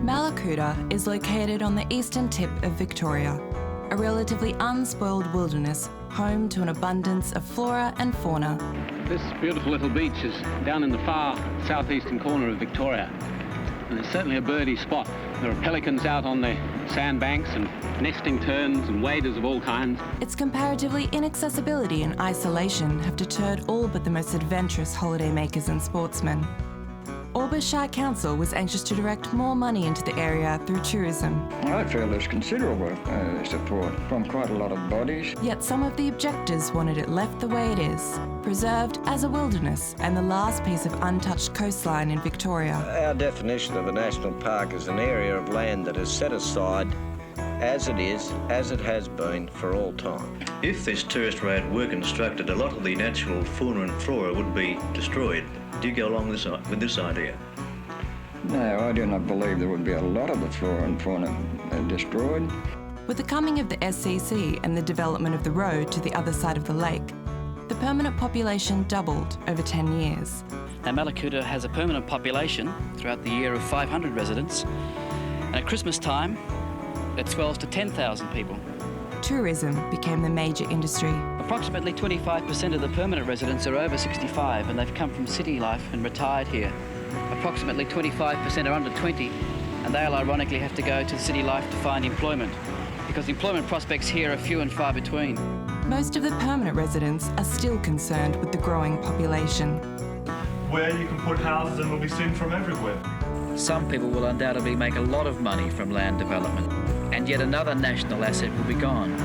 Mallacoota is located on the eastern tip of Victoria, a relatively unspoiled wilderness home to an abundance of flora and fauna. This beautiful little beach is down in the far southeastern corner of Victoria, and it's certainly a birdie spot. There are pelicans out on the sandbanks and nesting terns and waders of all kinds. Its comparatively inaccessibility and isolation have deterred all but the most adventurous holidaymakers and sportsmen. Orba Shire Council was anxious to direct more money into the area through tourism. I feel there's considerable support from quite a lot of bodies. Yet some of the objectors wanted it left the way it is, preserved as a wilderness and the last piece of untouched coastline in Victoria. Our definition of a national park is an area of land that is set aside as it is, as it has been for all time. If this tourist road were constructed, a lot of the natural fauna and flora would be destroyed. Do you go along with this idea? No, I do not believe there would be a lot of the flora and fauna destroyed. With the coming of the SCC and the development of the road to the other side of the lake, the permanent population doubled over 10 years. Now, Mallacoota has a permanent population throughout the year of 500 residents, and at Christmas time, it swells to 10,000 people. Tourism became the major industry. Approximately 25% of the permanent residents are over 65 and they've come from city life and retired here. Approximately 25% are under 20 and they'll ironically have to go to city life to find employment because employment prospects here are few and far between. Most of the permanent residents are still concerned with the growing population. Where you can put houses and will be seen from everywhere. Some people will undoubtedly make a lot of money from land development, and yet another national asset will be gone.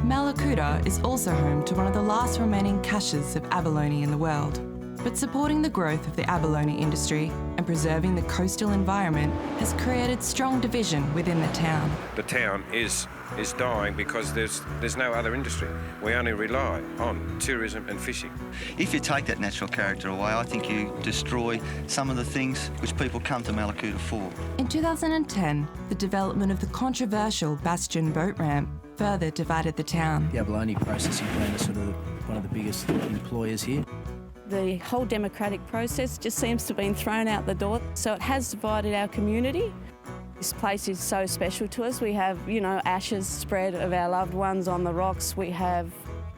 Mallacoota is also home to one of the last remaining caches of abalone in the world. But supporting the growth of the abalone industry and preserving the coastal environment has created strong division within the town. The town is dying because there's no other industry. We only rely on tourism and fishing. If you take that natural character away, I think you destroy some of the things which people come to Mallacoota for. In 2010, the development of the controversial Bastion boat ramp further divided the town. The abalone processing plant is sort of one of the biggest employers here. The whole democratic process just seems to have been thrown out the door, so it has divided our community. This place is so special to us. We have, ashes spread of our loved ones on the rocks. We have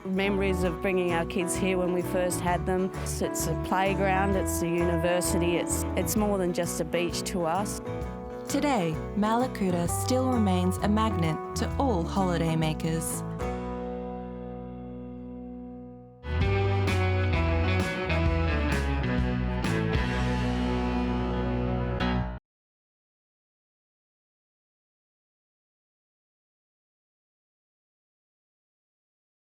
memories of bringing our kids here when we first had them. It's a playground, it's a university, it's more than just a beach to us. Today, Mallacoota still remains a magnet to all holidaymakers.